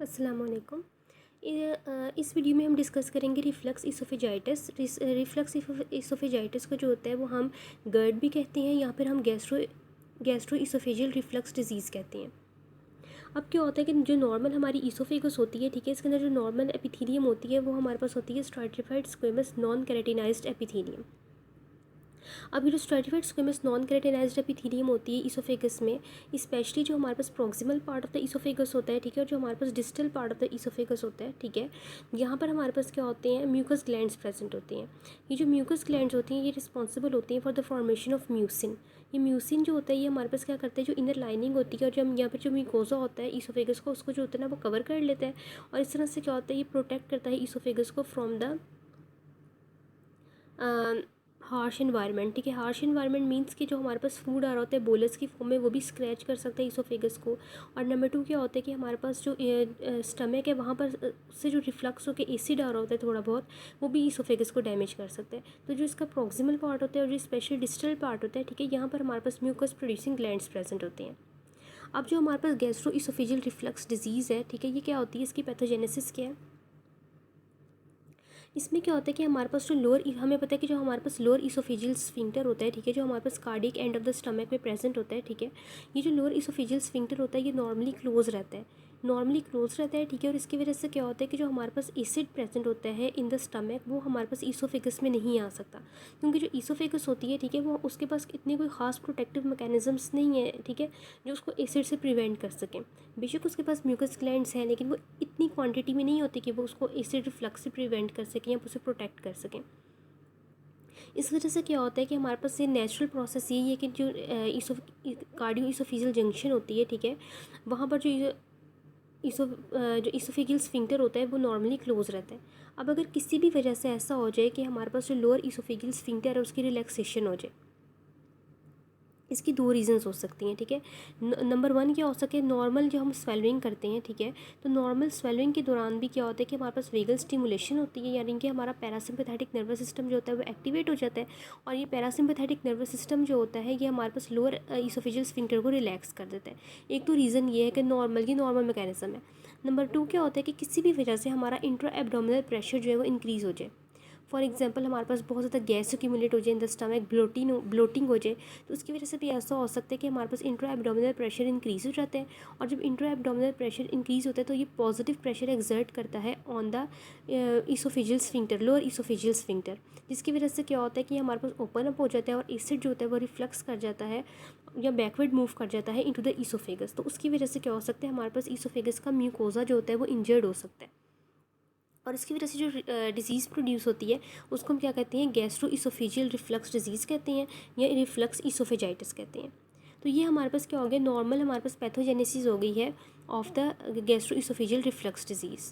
अस्सलाम वालेकुम। इस वीडियो में हम डिस्कस करेंगे रिफ्लक्स इसोफेजाइटिस। रिफ्लक्स इसोफेजाइटिस को जो होता है वो हम गर्ड भी कहते हैं या फिर हम गैस्ट्रो इसोफेजियल रिफ्लक्स डिजीज़ कहते हैं। अब क्या होता है कि जो नॉर्मल हमारी इसोफेगस होती है, ठीक है, इसके अंदर जो नॉर्मल एपिथीलियम होती है वो हमारे पास होती है stratified squamous non keratinized epithelium. अब ये जो stratified squamous non keratinized epithelium होती है इसोफेगस में, स्पेशली जो हमारे पास proximal part of the esophagus होता है, ठीक है, और जो हमारे पास distal part of the esophagus होता है, ठीक है, यहाँ पर हमारे पास क्या होते हैं, म्यूकस ग्लैंड्स प्रेजेंट होती हैं। ये जो म्यूकस ग्लैंड्स होती हैं ये रिस्पॉन्सिबल होती हैं for the formation of mucin. ये म्यूसिन जो होता है ये हमारे पास क्या करता है, जो इनर लाइनिंग होती है और जो हम यहाँ पर जो म्यूकोजा होता है इसोफेगस को, उसको जो होता है ना वो कवर कर लेता है, और इस तरह से क्या होता है ये प्रोटेक्ट करता है इसोफेगस को फ्रॉम द हार्श इन्वायरमेंट। ठीक है, हार्श इन्वायरमेंट मीन्स कि जो हमारे पास फूड आ रहा होता है बोलस की फॉर्म में वो भी स्क्रैच कर सकता है इसोफेगस को। और नंबर 2 क्या होता है कि हमारे पास जो स्टमक है वहाँ पर से जो रिफ्लक्स होकर एसिड आ रहा होता है थोड़ा बहुत, वो भी इसोफेगस को डैमेज कर सकता है। तो जो इसका प्रॉक्सिमल पार्ट होता है और जो स्पेशल डिस्टल पार्ट होता है, ठीक है, यहाँ पर हमारे पास म्यूकस प्रोड्यूसिंग ग्लैंड्स प्रेजेंट होते हैं। अब जो हमारे पास गैस्ट्रो इसोफेजियल रिफ्लक्स डिजीज़ है, ठीक है, ये क्या होती है, इसकी पैथोजेनेसिस क्या है। इसमें क्या होता है कि हमारे पास जो हमें पता है कि जो हमारे पास लोअर इसोफेजियल स्फिंक्टर होता है, ठीक है, जो हमारे पास cardiac end of the stomach में प्रेजेंट होता है, ठीक है, ये जो लोअर इसोफेजियल स्फिंक्टर होता है ये नॉर्मली क्लोज रहता है, ठीक है, और इसकी वजह से क्या होता है कि जो हमारे पास एसिड प्रेजेंट होता है इन द स्टमक वो हमारे पास इसोफेगस में नहीं आ सकता, क्योंकि जो इसोफेगस होती है, ठीक है, वो उसके पास इतनी कोई खास प्रोटेक्टिव मैकेनिज्म्स नहीं है, ठीक है, जो उसको एसिड से प्रिवेंट कर सकें। बेशक उसके पास म्यूकस ग्लैंड्स हैं लेकिन वो इतनी क्वांटिटी में नहीं होती कि वो उसको एसिड रिफ्लक्स से प्रिवेंट कर सकें या उसे प्रोटेक्ट कर सकें। इस वजह से क्या होता है कि हमारे पास ये नेचुरल प्रोसेस यही है कि जो कार्डियो इसोफिजियल जंक्शन होती है, ठीक है, वहाँ पर जो इसोफेगियल स्फिंक्टर होता है वो नॉर्मली क्लोज रहता है। अब अगर किसी भी वजह से ऐसा हो जाए कि हमारे पास जो लोअर इसोफेगियल स्फिंक्टर है उसकी रिलैक्सेशन हो जाए, इसकी 2 रीज़न्स हो सकती हैं, ठीक है। नंबर 1 क्या हो सके, नॉर्मल जो हम स्वेलरिंग करते हैं, ठीक है, तो नॉर्मल स्वेलरिंग के दौरान भी क्या होता है कि हमारे पास वेगल स्टिमुलेशन होती है, यानी कि हमारा पैरासिम्पैथेटिक नर्वस सिस्टम जो होता है वो एक्टिवेट हो जाता है, और ये पैरासिम्पैथेटिक नर्वस सिस्टम जो होता है ये हमारे पास लोअर इसोफेजियल स्फिंक्टर को रिलैक्स कर देता है। एक तो रीज़न ये है कि नॉर्मल मैकेनिज्म है। नंबर 2 क्या होता है कि किसी भी वजह से हमारा इंट्रा एब्डोमिनल प्रेशर जो है वो इंक्रीज़ हो जाए। फॉर एग्जांपल हमारे पास बहुत ज़्यादा गैस एक्यूमुलेट हो जाए इन द स्टमक, ब्लोटिंग हो जाए, तो उसकी वजह से भी ऐसा हो सकता है कि हमारे पास इंट्रा एब्डोमिनल प्रेशर इंक्रीज़ हो जाता है, और जब इंट्रा एब्डोमिनल प्रेशर इंक्रीज़ होता है तो ये पॉजिटिव प्रेशर एक्सर्ट करता है on the oesophageal sphincter, lower oesophageal sphincter, जिसकी वजह से क्या होता है कि हमारे पास ओपन अप हो जाता है और एसिड जो होता है वो रिफ्लक्स कर जाता है या बैकवर्ड मूव कर जाता है इनटू द इसोफेगस। तो उसकी वजह से क्या हो सकता है, हमारे पास इसोफेगस का म्यूकोजा जो होता है वो इंजर्ड हो सकता है, और इसकी वजह से जो डिज़ीज़ प्रोड्यूस होती है उसको हम क्या कहते हैं, गैस्ट्रो इसोफेजियल रिफ्लक्स डिजीज़ कहते हैं या रिफ्लक्स इसोफेजाइटिस कहते हैं। तो ये हमारे पास क्या हो गया, नॉर्मल हमारे पास पैथोजेनेसिस हो गई है of the gastro oesophageal reflux disease.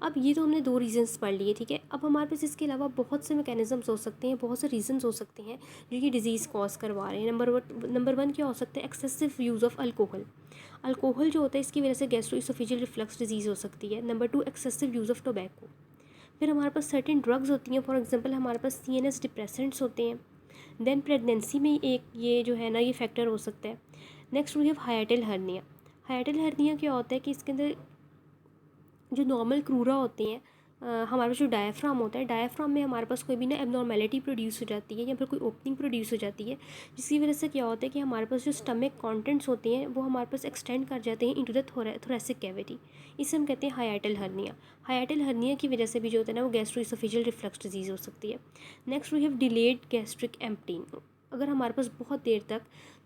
अब ये तो हमने 2 रीजंस पढ़ लिए, ठीक है। अब हमारे पास इसके अलावा बहुत से मैकेनिज्म्स हो सकते हैं, बहुत से रीजंस हो सकते हैं जो ये डिज़ीज़ कॉज करवा रहे हैं। नंबर 1 क्या हो सकता है, excessive use of alcohol. Alcohol जो होता है इसकी वजह से गैस्ट्रो इसोफेजियल रिफ्लक्स डिजीज़ हो सकती है। Number 2 excessive use of tobacco. फिर हमारे पास सर्टेन ड्रग्स होती हैं, फॉर एग्जांपल हमारे पास CNS डिप्रेसेंट्स होते हैं। देन प्रेगनेंसी में एक ये जो है ना ये फैक्टर हो सकता है। Next we have hiatal hernia. Hiatal hernia क्या होता है कि इसके अंदर जो नॉर्मल क्रूरा होते हैं, हमारे पास जो डायफ्राम होता है, डायफ्राम में हमारे पास कोई भी ना एबनॉर्मेलिटी प्रोड्यूस हो जाती है या फिर कोई ओपनिंग प्रोड्यूस हो जाती है, जिसकी वजह से क्या होता है कि हमारे पास जो स्टमक कंटेंट्स होते हैं वो हमारे पास एक्सटेंड कर जाते हैं इनटू द थोरेसिक कैविटी। इसे हम कहते हैं हाइएटल हर्निया। हाइएटल हर्निया की वजह से भी जो होता है ना वो गैस्ट्रोइसोफेजियल रिफ्लक्स डिजीज़ हो सकती है। Next we have delayed gastric emptying. अगर हमारे पास बहुत देर तक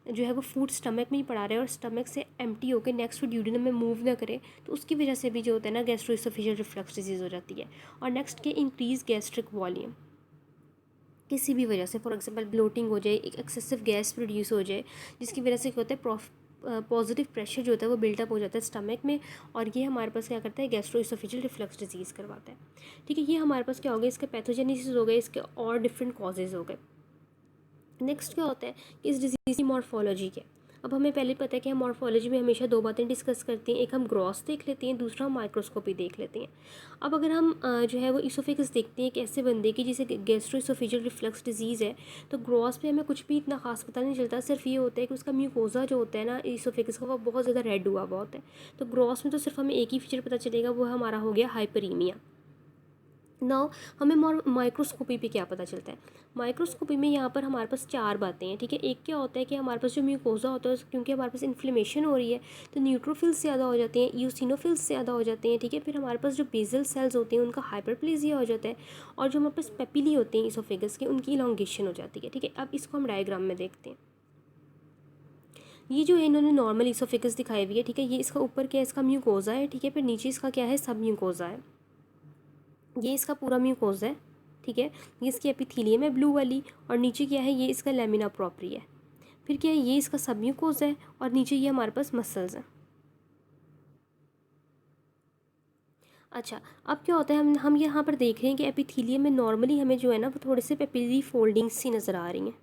जो है वो फूड स्टमक में ही पड़ा रहे और स्टमक से एम्प्टी होकर नेक्स्ट ड्यूडेनम में मूव ना करे, तो उसकी वजह से भी जो होता है ना गैस्ट्रोइसोफेजियल रिफ्लक्स डिजीज़ हो जाती है। और नेक्स्ट के इंक्रीज गैस्ट्रिक वॉल्यूम, किसी भी वजह से फॉर एग्जांपल ब्लोटिंग हो जाए, एक एक्सेसिव गैस प्रोड्यूस हो जाए, जिसकी वजह से क्या होता है पॉजिटिव प्रेशर जो होता है वो बिल्टअप हो जाता है स्टमक में, और ये हमारे पास क्या करता है, गैस्ट्रोइसोफेजियल रिफ्लक्स डिजीज़ करवाता है। ठीक है, ये हमारे पास क्या हो गया, इसके पैथोजेनेसिस हो गए, इसके और डिफरेंट कॉजेज़ हो गए। नेक्स्ट क्या होता है कि इस डिजीज़ की मॉर्फोलॉजी क्या है। अब हमें पहले पता है कि हम मॉर्फोलॉजी में हमेशा दो बातें डिस्कस करते हैं, एक हम ग्रॉस देख लेते हैं, दूसरा हम माइक्रोस्कोपी देख लेते हैं। अब अगर हम जो है वो इसोफेगस देखते हैं एक ऐसे बंदे की जिसे गैस्ट्रोइसोफेजियल रिफ्लक्स डिजीज़ है, तो ग्रॉस में हमें कुछ भी इतना खास पता नहीं चलता, सिर्फ ये होता है कि उसका म्यूकोजा जो होता है ना इसोफेगस का, वो बहुत ज़्यादा रेड हुआ हुआ होता है। तो ग्रॉस में तो सिर्फ हमें एक ही फीचर पता चलेगा, वो हमारा हो गया हाइपरीमिया। नाउ हमें माइक्रोस्कोपी पे क्या पता चलता है। माइक्रोस्कोपी में यहाँ पर हमारे पास चार बातें हैं, ठीक है। एक क्या होता है कि हमारे पास जो म्यूकोजा होता है, क्योंकि हमारे पास इन्फ्लेमेशन हो रही है तो न्यूट्रोफिल्स ज़्यादा हो जाते हैं, यूसिनोफिल्स ज़्यादा हो जाते हैं, ठीक है। फिर हमारे पास जो बेसल सेल्स होते हैं उनका हाइपरप्लेजिया हो जाता है, और जो हमारे पास पेपिली होते हैं इसोफेगस के, उनकी इलॉन्गेशन हो जाती है, ठीक है। अब इसको हम डायग्राम में देखते हैं। ये जो है इन्होंने नॉर्मल इसोफेगस दिखाई हुई है, ठीक है। ये इसका ऊपर क्या है, इसका म्यूकोजा है, ठीक है। फिर नीचे इसका क्या है, सब म्यूकोजा है। ये इसका पूरा म्यूकोजा है, ठीक है। ये इसकी एपिथीलियम है ब्लू वाली, और नीचे क्या है, ये इसका लेमिना प्रोपरी है। फिर क्या है, ये इसका सब म्यूकोजा है, और नीचे ये हमारे पास मसल्स हैं। अच्छा, अब क्या होता है, हम यहाँ पर देख रहे हैं कि एपिथीलियम में नॉर्मली हमें जो है ना वो थोड़े से पेपिलरी फोल्डिंग्स सी नज़र आ रही हैं,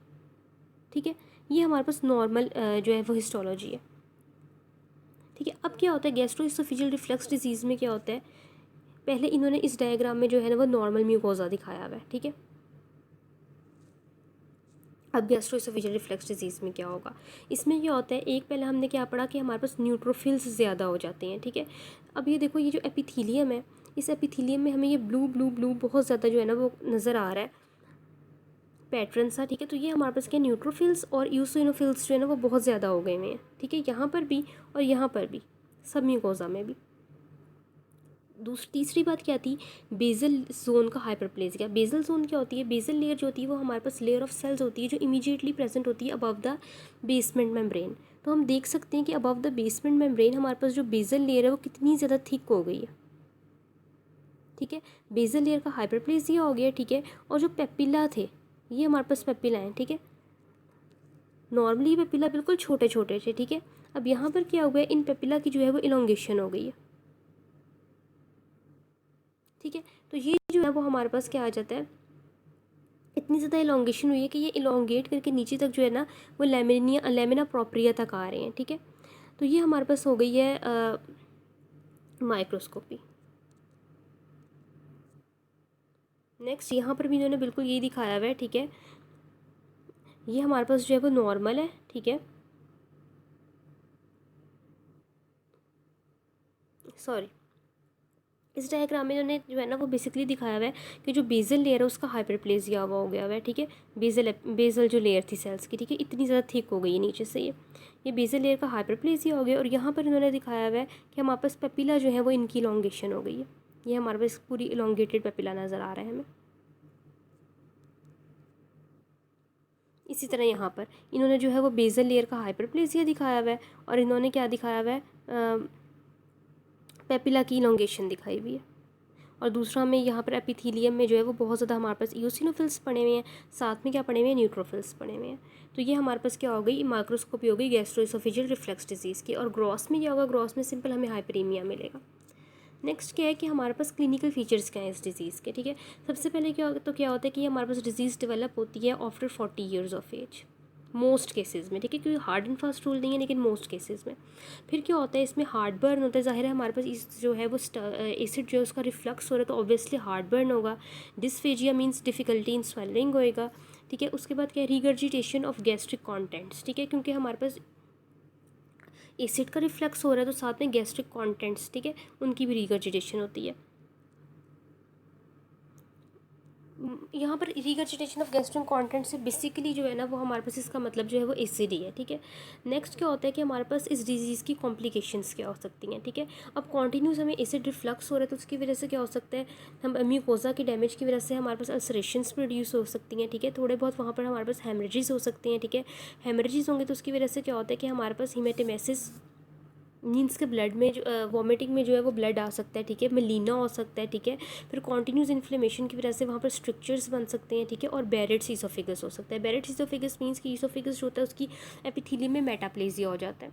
ठीक है। ये हमारे पास नॉर्मल जो है वो हिस्टोलॉजी है, ठीक है। अब क्या होता है, गैस्ट्रोइसोफेजियल रिफ्लक्स डिजीज़ में क्या होता है, पहले इन्होंने इस डायग्राम में जो है ना वो नॉर्मल म्यूकोजा दिखाया हुआ है, ठीक है। अब गैस्ट्रोइसोफेजियल रिफ्लक्स डिजीज़ में क्या होगा, इसमें क्या होता है, एक पहले हमने क्या पढ़ा कि हमारे पास न्यूट्रोफिल्स ज़्यादा हो जाते हैं, ठीक है। अब ये देखो, ये जो एपिथीलियम है, इस एपिथीलियम में हमें ये ब्लू ब्लू ब्लू बहुत ज़्यादा जो है ना वो नज़र आ रहा है, पैटर्न सा, ठीक है। तो ये हमारे पास क्या, न्यूट्रोफिल्स और यूसिनोफिल्स जो है ना वो बहुत ज़्यादा हो गए हुए हैं, ठीक है। यहाँ पर भी और यहाँ पर भी, सब म्यूकोजा में भी। तीसरी बात क्या थी, बेजल जोन का हाइपरप्लेजिया। बेजल जोन क्या होती है, बेजल लेयर जो होती है वो हमारे पास लेयर ऑफ सेल्स होती है जो इमीडिएटली प्रेजेंट होती है अबव द बेसमेंट मेम्ब्रेन। तो हम देख सकते हैं कि अबव द बेसमेंट मेम्ब्रेन हमारे पास जो बेजल लेयर है वो कितनी ज़्यादा थिक हो गई है, ठीक है। बेजल लेयर का हाइपरप्लेजिया हो गया, ठीक है। और जो पेपिला थे, ये हमारे पास पेपिला हैं, ठीक है। नॉर्मली पेपिला बिल्कुल छोटे छोटे थे, ठीक है। अब यहाँ पर क्या हुआ है, इन पेपिला की जो है वो इलोंगेशन हो गई है, ठीक है। तो ये जो है वो हमारे पास क्या आ जाता है, इतनी ज़्यादा इलोंगेशन हुई है कि ये इलोंगेट करके नीचे तक जो है ना वो लेमिना प्रोप्रिया तक आ रहे हैं, ठीक है। तो ये हमारे पास हो गई है माइक्रोस्कोपी। नेक्स्ट यहाँ पर भी इन्होंने बिल्कुल यही दिखाया हुआ है, ठीक है। ये हमारे पास जो है वो नॉर्मल है, ठीक है। सॉरी, इस डायग्राम में इन्होंने जो है ना वो बेसिकली दिखाया हुआ है कि जो बेजल लेयर है उसका हाइपरप्लेजिया हुआ हो गया हुआ है, ठीक है। बेजल जो लेयर थी सेल्स की, ठीक है, इतनी ज़्यादा थिक हो गई है नीचे से, ये बेजल लेयर का हाइपरप्लेजिया हो गया। और यहाँ पर इन्होंने दिखाया हुआ है कि हमारे पास पेपिला जो है वो इनकी इलोंगेशन हो गई है, ये हमारे पास पूरी इलोंगेटेड पेपिला नज़र आ रहा है हमें। इसी तरह यहाँ पर इन्होंने जो है वो बेजल लेयर का हाइपरप्लेजिया दिखाया हुआ है, और इन्होंने क्या दिखाया हुआ है, पेपिला की इलोंगेशन दिखाई हुई है। और दूसरा हमें यहाँ पर एपिथीलियम में जो है वो बहुत ज़्यादा हमारे पास यूसिनोफिल्स पड़े हुए हैं, साथ में क्या पड़े हुए हैं, न्यूट्रोफिल्स पड़े हुए हैं। तो ये हमारे पास क्या हो गई, माइक्रोस्कोपी हो गई गैस्ट्रोइसोफेजियल रिफ्लक्स डिजीज़ की। और ग्रॉस में क्या होगा, ग्रॉस में सिंपल हमें हाइपरीमिया मिलेगा। नेक्स्ट क्या है कि हमारे पास क्लिनिकल फीचर्स क्या हैं इस डिज़ीज़ के, ठीक है। सबसे पहले क्या होता है कि हमारे पास डिजीज़ डेवलप होती है after 40 years of age, most cases में, ठीक है, क्योंकि हार्ड एंड फास्ट रूल नहीं है, लेकिन मोस्ट केसेस में। फिर क्या होता है, इसमें हार्ट बर्न होता है, जाहिर है हमारे पास इस जो है वो एसिड जो है उसका रिफ्लक्स हो रहा है, तो ऑब्वियसली हार्ट बर्न होगा। Dysphagia means difficulty in swelling होएगा, ठीक है। उसके बाद क्या है, रिगर्जिटेशन ऑफ गैस्ट्रिक कॉन्टेंट्स, ठीक है, क्योंकि हमारे पास एसिड का रिफ्लक्स हो रहा है तो साथ में गैस्ट्रिक कॉन्टेंट्स, ठीक है, उनकी भी रिगर्जिटेशन होती है। यहाँ पर रिगर्जिटेशन ऑफ गैस्ट्रिक कंटेंट से बेसिकली जो है ना वो हमारे पास इसका मतलब जो है वो एसिड ही है, ठीक है। नेक्स्ट क्या होता है कि हमारे पास इस डिजीज़ की कॉम्प्लिकेशंस क्या हो सकती हैं, ठीक है। अब कॉन्टीन्यूस हमें एसिड रिफ्लक्स हो रहा है तो उसकी वजह से क्या हो सकता है, हम म्यूकोजा की डैमेज की वजह से हमारे पास अल्सरेशंस प्रोड्यूस हो सकती हैं, ठीक है। थोड़े बहुत वहाँ पर हमारे पास हेमरेजेस हो सकते हैं, ठीक है। हेमरेजेस होंगे तो उसकी वजह से क्या होता है कि हमारे पास हीमेटेमेसिस मीन्स के ब्लड में जो वॉमिटिंग में जो है वो ब्लड आ सकता है, ठीक है, मेलिना हो सकता है, ठीक है। फिर कॉन्टीन्यूस इन्फ्लेमेशन की वजह से वहाँ पर स्ट्रक्चर्स बन सकते हैं, ठीक है। और बैरेट्स ईसोफेगस हो सकता है। बैरेट्स ईसोफेगस मीन्स कि ईसोफेगस जो होता है उसकी एपिथीलियम में मेटाप्लेजिया हो जाता है।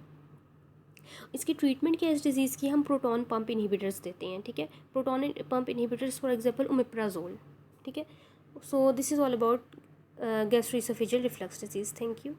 इसकी ट्रीटमेंट क्या है इस डिजीज़ की, हम प्रोटॉन पंप इनहिबिटर्स देते हैं, ठीक है। Proton pump inhibitors for example omeprazole, ठीक है। So this is all about gastroesophageal reflux disease. Thank you.